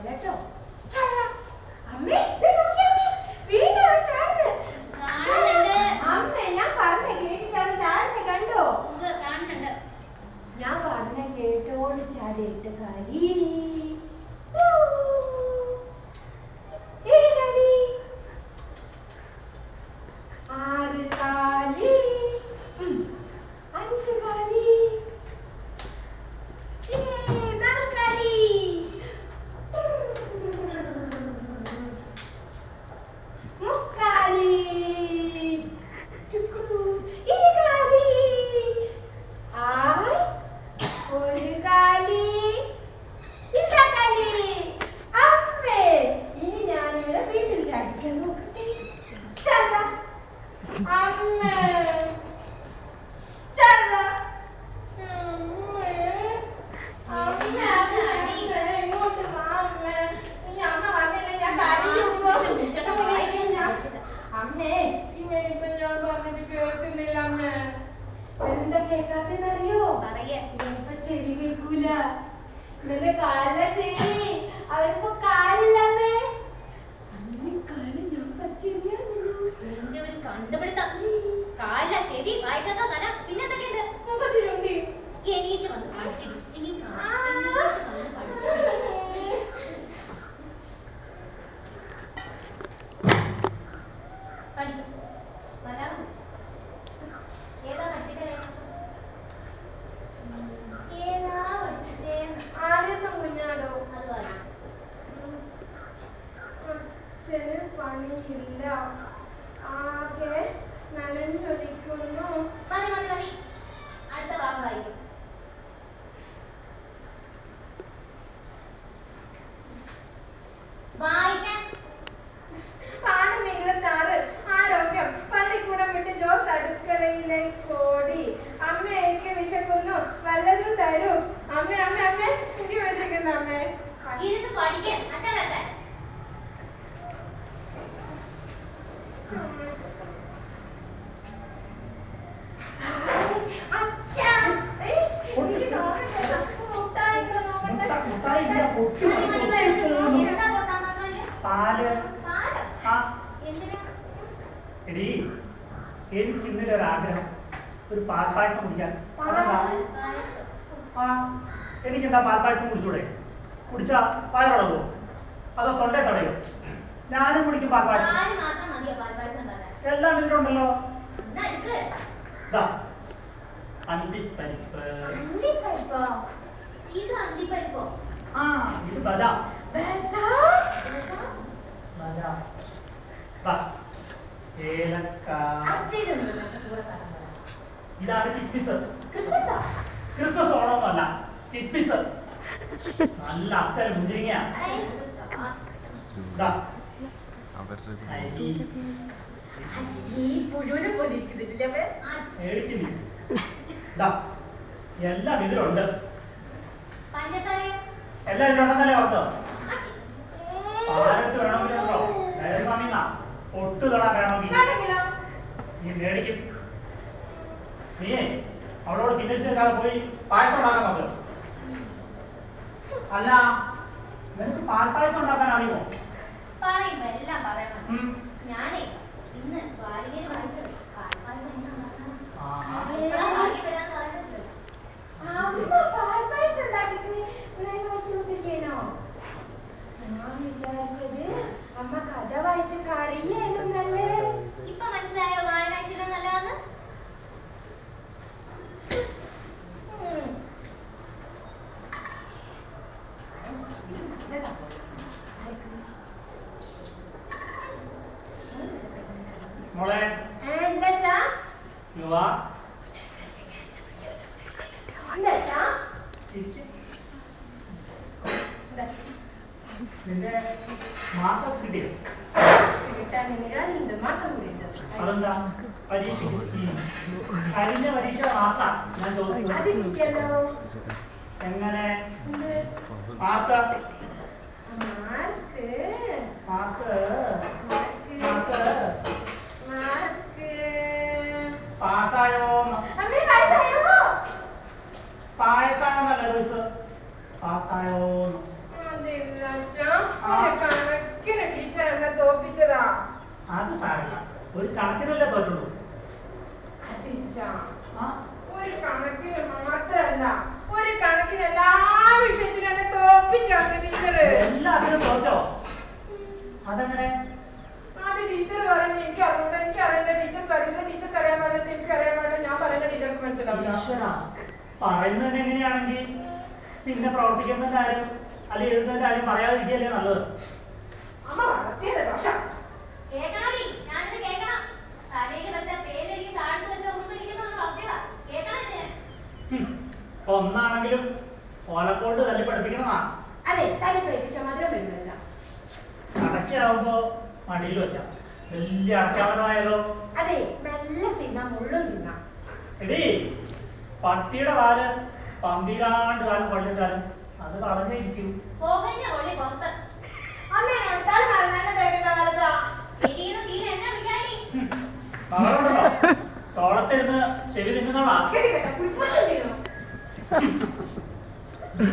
കേട്ടോ. അമ്മേ വീണ്ടും ചാടുന്നു. അമ്മേ ഞാൻ പറഞ്ഞ കേട്ടിട്ട് അവൻ ചാടുന്ന കണ്ടോ? ഞാൻ പറഞ്ഞ കേട്ടോട് ചാടിയിട്ട് കളി. ആറ് കാലി, 5 കാലി, 4 കാലി, 3 കാലി, 2 കാലി, 1 കാലി, 2 കാലി. അമ്മേ ഇനി ഞാനിവിടെ വീണ്ടും ചാടിക്കാൻ നോക്കട്ടെ. ചാടാ അമ്മേ, ചാടാ ഇങ്ങോട്ട് വാ അമ്മേ. ഈ അമ്മ വന്നില്ല ഞാൻ കരയുമ്പോ. അമ്മേ ഇവനിപ്പോ ഞാൻ പറഞ്ഞിട്ട് കേൾക്കുന്നില്ല അമ്മേ. എന്താ കേൾക്കാത്തെന്നറിയോ? ഇവനിപ്പോ ചെവി കേൾക്കൂല. ഇവന്റെ കാലില ചെവി. അവനിപ്പോ കാലില്ല അമ്മേ. അമ്മേ കാല് ഞാൻ പച്ചരിയാ കണ്ടുപിടുത്തം. കാലില ചെവി, വായിക്കാത്ത തല, പിന്നെന്തൊക്കെയുണ്ട്? മുഖത്തിലുണ്ട്. എണീറ്റ് വന്ന് പഠിക്കും. മലയാളം ഏതാ പഠിച്ചിട്ട്? ഏതാ പഠിച്ചേന്ന്? 6 ദിവസം മുന്നാടോ. അത് പറയാം. അച്ഛന് പണിയില്ല, ആകെ നനഞ്ഞൊലിക്കുന്നു. മതി മതി മതി, അടുത്ത ഭാഗം വായിക്കും. വായിക്കാൻ. പാഠം 26. ആരോഗ്യം. പള്ളിക്കൂടം വിട്ട് ജോസ് അടുക്കളയിലേക്ക് ഓടി. അമ്മ എനിക്ക് വിശക്കുന്നു, വല്ലതും തരൂ. അമ്മ അമ്മ അമ്മ എനിക്ക് വിശക്കുന്നു അമ്മേ. ഇരുന്ന് പഠിക്കാൻ. അച്ഛൻ വരട്ടെ. എടീ, എനിക്ക് ഇന്നലെ ഒരു ആഗ്രഹം, ഒരു പാൽപ്പായസം കുടിക്കാൻ. എനിക്കെന്താ പാൽപ്പായസം കുടിച്ചൂടെ? കുടിച്ചാ വയറിളകുമോ? അതോ തൊണ്ടേ തടയോ? ഞാനും കുടിക്കും പാൽപ്പായസം. എല്ലാം ഇതിലുണ്ടല്ലോ. അണ്ടിപ്പരിപ്പ്. ആ ഇത് ബദാം. ഏലക്ക. ഇതാണ് കിസ്മിസ്. ക്രിസ്മസ് ഓണമൊന്നുമല്ല, കിസ്മിസ്. നല്ല അസൽ മുന്തിരിങ്ങ. എല്ലാം ഇതിലുണ്ട്. എല്ലാം ഇതിലുണ്ടെന്നല്ലേ ഓർത്തോ? പാലത്ത് വേണമെങ്കിലുണ്ടോ? ഡയറിമാമിന്നാ പൊട്ട് തൊടാൻ വേണമെങ്കിൽ നീ മേടിക്കും. നീയേ അവളോട് കിന്നിരിച്ചേക്കാതെ പോയി പായസം ഉണ്ടാക്കാൻ നോക്ക്. അല്ല, നിനക്ക് പാൽപ്പായസം ഉണ്ടാക്കാൻ അറിയുമോ? പറയുമ്പോ എല്ലാം പറയണം. ഞാനേ ഇന്ന് വാരികയിൽ വായിച്ചത് പാൽപ്പായസം അമ്മ കഥ വായിച്ച കറിയായിരുന്നല്ലേ. ഇപ്പൊ മനസ്സിലായോ വായനാശീലം നല്ലതാന്ന്? മോളെ എന്താ നിന്റെ മാസം കിട്ടിയോ? അതെന്താ പരീക്ഷ? കഴിഞ്ഞ പരീക്ഷ മാർക്കാ ഞാൻ ചോദിച്ചത്. എങ്ങനെ മാർക്ക്? പാസ്സായോന്ന്? പായസായോന്നല്ല ചോദിച്ചത്, പാസ്സായോന്ന്. ഒരു കണക്കിന് ടീച്ചർ എന്നെ തോപ്പിച്ചതാ. അത് സാരമില്ല, ഒരു കണക്കിനല്ലേ തോറ്റുള്ളൂ. ഒരു കണക്കിന് മാത്രല്ല, ഒരു കണക്കിന് എല്ലാ വിഷയത്തിനും എന്നെ തോപ്പിച്ചാണ് ടീച്ചർ. എല്ലാത്തിനും തോറ്റോ? അതെങ്ങനെ? അത് ടീച്ചർ പറഞ്ഞു എനിക്ക് അറിയില്ല, എനിക്കറിയില്ല, ടീച്ചർക്ക് അറിയില്ല, ടീച്ചർക്ക് അറിയാൻ പാടില്ല, എനിക്കറിയാൻ പാടില്ല, ഞാൻ പറയുന്ന ടീച്ചർക്ക് മനസ്സിലാവില്ല. പറയുന്നത് എങ്ങനെയാണെങ്കിൽ പിന്നെ പ്രവർത്തിക്കുന്ന കാര്യം അല്ലെങ്കിൽ എഴുതുന്ന കാര്യം പറയാതിരിക്കല്ലേ നല്ലത്. അമ്മ വളർത്തിയുടെ ദോഷം കേൾക്കണോടി, ഞാനിത് കേൾക്കണം. തലയിൽ വെച്ച പേരെഴുതി താഴ്ത്തു വെച്ച ഉറുമ്പിരിക്കുന്ന വളർത്തിയതാ. കേൾക്കണേ. ഒന്നാണെങ്കിലും ഓലക്കോട്ട് തല്ലി പഠിപ്പിക്കണതാ. അതെ, തല്ലി പഠിപ്പിച്ച മധുരം വരും വെച്ചാ. അടയ്ക്കാവുമ്പോ മടിയിൽ വെക്കാം. വലിയ അടയ്ക്കാവനമായാലോ? അതെ, മെല്ലെ തിന്നാം, മുള്ളും തിന്നാം. എടീ, പട്ടിയുടെ കാല് പന്തിരാണ്ട് കാലം കൊള്ളിട്ടാലും അത് കളഞ്ഞിരിക്കൂ. പോകഞ്ഞ കൊള്ളി പുറത്ത്. മകളുണ്ടല്ലോ, തോളത്തിരുന്ന് ചെവി തിന്നുന്നോളാ.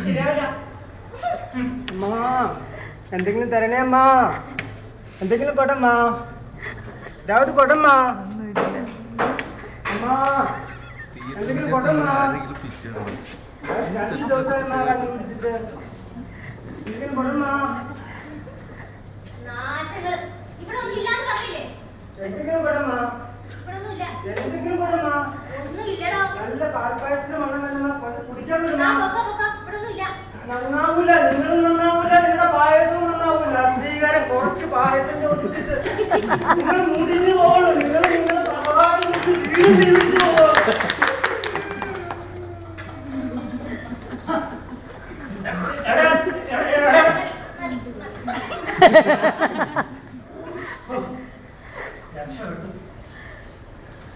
ശരിയാവില്ല. അമ്മാ, എന്തെങ്കിലും തരണേ അമ്മാ, എന്തെങ്കിലും കൊടമ്മാ, രാവത് കൊടമ്മാ, അമ്മാ എന്തെങ്കിലും കൊടമ്മാ. 2 ദിവസമായി കണ്ണു പിടിച്ചിട്ട് എന്തെങ്കിലും കൊടമ്മാ. നാശങ്ങള് ഇവിടെ ഒന്നും ഇല്ലാന്ന് പറഞ്ഞില്ലേ? എന്തെങ്കിലും കൊടമ്മാ, ഇവിടെ ഒന്നും ഇല്ല. എന്തെങ്കിലും കൊടമ്മാ. ഒന്നും ഇല്ലടോ. നല്ല പാൽപ്പായസത്തിന് മണം തന്നെ കുടിക്കാൻ ആ വിടുമാ. പൊക്ക പൊക്ക, ഇവിടെ ഒന്നും ഇല്ല. നന്നാവൂല, നിങ്ങളും നന്നാവൂല, നിങ്ങളുടെ പായസവും നന്നാവൂല. ശ്രീകാരൻ കുറച്ച് പായസം ചോദിച്ചിട്ട് നിങ്ങൾ മുടിഞ്ഞു പോകണം. നിങ്ങൾ നിങ്ങളുടെ സഹായം വീട് ജീവിച്ചു പോകണം.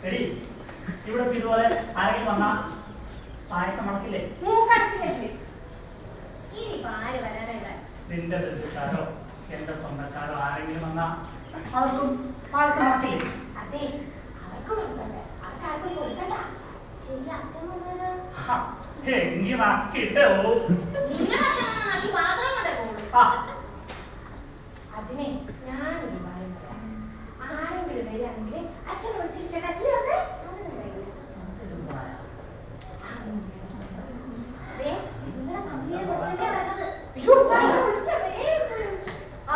എടി, ഇവിടെ ഇതുപോലെ ആരെങ്കിലും വന്നാ പായസം മണക്കില്ലേ? ഇനി പാല് വരാനായിട്ട് നിന്റെ ബന്ധുക്കാരോ എന്റെ സ്വന്തക്കാരോ ആരെങ്കിലും വന്നാ അവർക്കും പായസം മണക്കില്ലേ? അതെ, അവർക്ക് കൊടുക്കണ്ടേ, അവർക്കാർക്കും കൊടുക്കണ്ട. ശരി, അച്ഛൻ വന്നത് എങ്കി നക്കിട്ടോ. നിങ്ങളുടെ അച്ഛൻ നക്കി പാത്രം കൊണ്ടേ പോകുള്ളൂ. അതിനെ ഞാനൊരു കാര്യം പറയാം. ആരെങ്കിലും വരികയാണെങ്കിൽ അച്ഛനെ വിളിച്ചിരിക്കട്ടെ.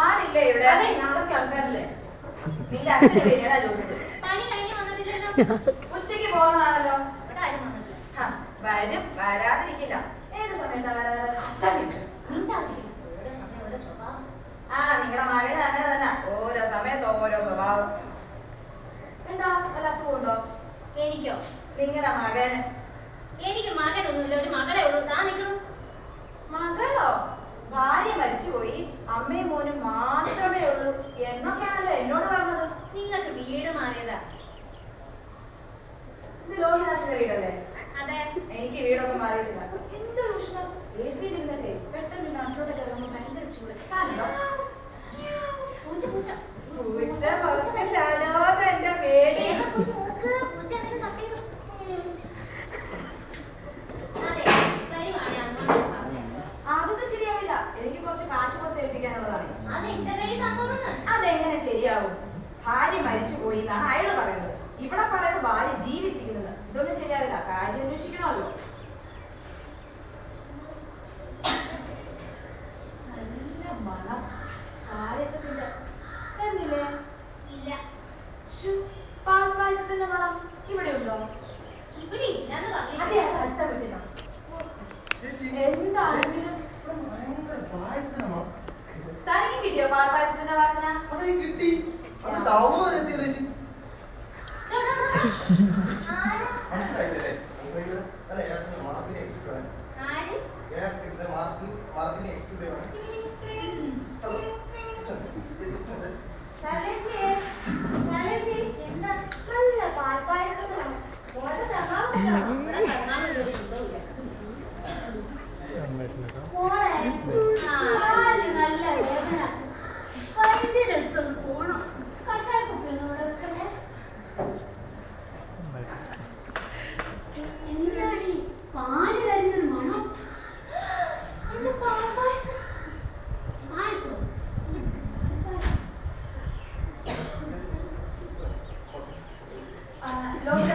ആണില്ലേ ഇവിടെ? അതെ, നാളെ ആൾക്കാരില്ലേ? നിന്റെ അച്ഛനെ വരികയാ ചോദിച്ചത്. പണി കഴിഞ്ഞ് വന്നിട്ടില്ലല്ലോ. ഉച്ചയ്ക്ക് പോകുന്നതാണല്ലോ. ഇവിടെ ആരും വന്നിട്ടില്ല. വരും, വരാതിരിക്കില്ല. ഏത് സമയത്താ വരാറ്? മിണ്ടാതിരിക്കും. ഓരോ സമയം ഓരോ സ്വഭാവം. നിങ്ങളുടെ മകന് അങ്ങനെ തന്നെ, ഓരോ സമയത്ത് ഓരോ സ്വഭാവം. ഉണ്ടോ? വല്ല അസുഖമുണ്ടോ? എനിക്കോ? നിങ്ങളുടെ മകന്. എനിക്ക് മകനൊന്നുമില്ല, ഒരു മകളെ ഉള്ളൂ. താൻ നിൽക്കണം. മകളോ? ഭാര്യ മരിച്ചുപോയി, അമ്മയും മോനും മാത്രമേ ഉള്ളൂ എന്നൊക്കെയാണല്ലോ എന്നോട് പറഞ്ഞത്. നിങ്ങൾക്ക് വീട് മാറിയതാ. ഇത് ലോഹിതാക്ഷിന്റെ വീടല്ലേ? അതെ. എനിക്ക് വീടൊക്കെ മാറിയിട്ടില്ല. എന്തൊരു ഉഷ്ണം. AC ഇരുന്നിട്ടേ പെട്ടെന്ന് നാട്ടിലോട്ടൊക്കെ ഇറങ്ങുമ്പോൾ ഭയങ്കര ചൂട്. കാണുണ്ടോ? പൂച്ച പൂച്ച പൂച്ച പുറത്ത് ചാടോന്ന് എന്റെ പേടി. നോക്ക്, പൂച്ച എന്തെങ്കിലും തട്ടിയത്. അതെ, വരുവാണെ അങ്ങോട്ട് പറഞ്ഞേക്കാം. അതൊന്നും ശരിയാവില്ല. എനിക്ക് കുറച്ച് കാശ് കൊടുത്ത് ഏൽപ്പിക്കാനുള്ളതാണ്. അത് എന്റെ കയ്യിൽ തന്നോളൂന്ന്. അതെങ്ങനെ ശരിയാവും? ഭാര്യ മരിച്ചുപോയി എന്നാണ് അയാൾ പറയുന്നത്. ഇവിടെ പറയുന്നത് ഭാര്യ ജീവിച്ചിരിക്കുന്നത്. ഇതൊന്നും ശരിയാവില്ല. കാര്യം അന്വേഷിക്കണമല്ലോ. നല്ല മണം പായസത്തിന്റെ. എന്നില്ലേ? ഇല്ല. പാൽപായസത്തിന്റെ മണം ഇവിടെ ഉണ്ടോ? ഇവിടെ ഇല്ലെന്ന് പറഞ്ഞു. അതെ, അടുത്ത വീട്ടിലാ. എന്താണെങ്കിലും തനിക്ക് കിട്ടിയോ പാൽപായസത്തിന്റെ വാസന? കിട്ടി. അത് ടൗൺ വരെ എത്തിയ ചേച്ചി. മനസ്സിലായില്ലേ? അല്ല, മാർക്കിനെ എക്സ്ക്യൂഡ് ആണ്. മാർക്കിനെ എക്സ്ക്യൂഡ് ആണ്. എന്താ? നല്ല പാൽപായസത്തിന്റെ മണം. നല്ല വേദന. വൈദ്യരുടെ അടുത്തൊന്ന് പോണം. കഷായ കുപ്പി ഒന്നും ഇവിടെ വെക്കണ്ടേ? എന്താടി പാല് കരിഞ്ഞൊരു മണം? പായസോ?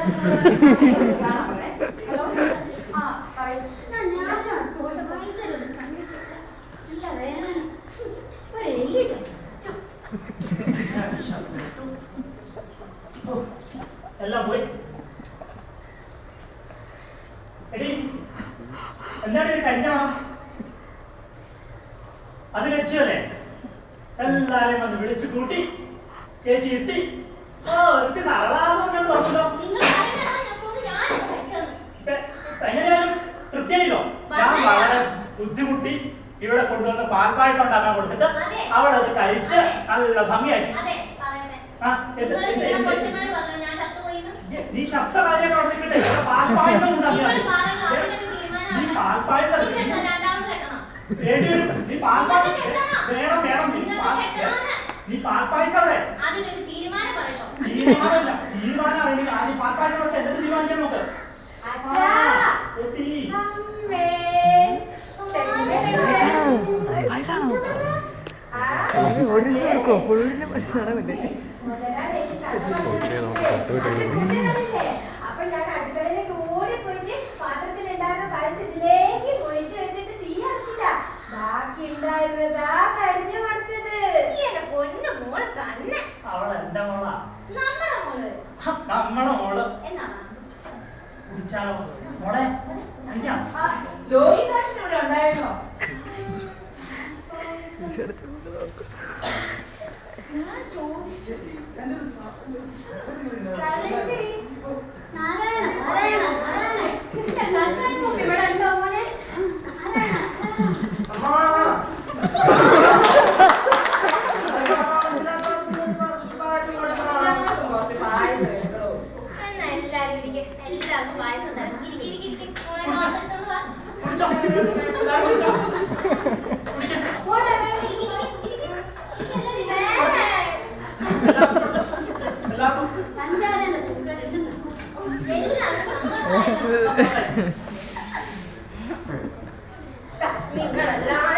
ഹലോ ആ പറയൂ ഞാൻ പോയിട്ട് ഭയങ്കര ഇല്ല വേണം ഒരു എലി ചത്തു. എല്ലാം പോയി. എടി എന്താണ് ഒരു കല്യാണം? അത് ലക്ഷ്യമല്ലേ? എല്ലാരെയും വന്ന് വിളിച്ചു കൂട്ടി ചേച്ചി എത്തി. ഒരു സരളാന്ന് പറഞ്ഞല്ലോ. എങ്ങനെയാലും തൃപ്തിയായില്ലോ. ഞാൻ വളരെ ബുദ്ധിമുട്ടി ഇവിടെ കൊണ്ടുവന്ന് പാൽപ്പായസം ഉണ്ടാക്കാൻ കൊടുത്തിട്ട് അവളത് കഴിച്ച് നല്ല ഭംഗിയാക്കി. നീ ചത്ത കാര്യമൊക്കെ അവിടെ നിൽക്കട്ടെ. പാൽപ്പായസം ഉണ്ടാക്കിയാൽ നീ പാൽപ്പായസം വേണ്ടി വരും. നീ പാൽപ്പായസം വേണം വേണം. നീ പാൽപ്പായസം അവിടെ തീരുമാനമല്ല. തീരുമാനം അറിയണമെങ്കിൽ ആദ്യം പാൽപ്പായസം ഒക്കെ എന്നിട്ട് തീരുമാനിക്കാൻ നോക്ക്. അപ്പൊ ഞാൻ അടുക്കളയിലേക്ക് ഓടി പോയിട്ട് പാത്രത്തിലുണ്ടായിരുന്ന പായസത്തിലേക്ക് പൊഴിച്ചു വെച്ചിട്ട് തീ അടച്ചില്ല. ബാക്കി ഉണ്ടായിരുന്നതാ കരിഞ്ഞു കൊടുത്തത്. എന്റെ പൊന്നു മോള് തന്നെ. അവൾ എന്റെ മോളാ. നമ്മളെ മോള്. നമ്മുടെ മോള്. എന്നാ കുടിച്ചാലോ മോളെ? കഴിക്കാം. ലോഹിതാക്ഷൻ ഇവിടെ ഉണ്ടായിരുന്നോ? ഞാൻ ചോദിച്ചു ഇവിടെ ഉണ്ടോ മോനെ? എന്നാ എല്ലാരും ഇരിക്കും. എല്ലാവർക്കും പായസം തരാം. നിങ്ങളെല്ലാം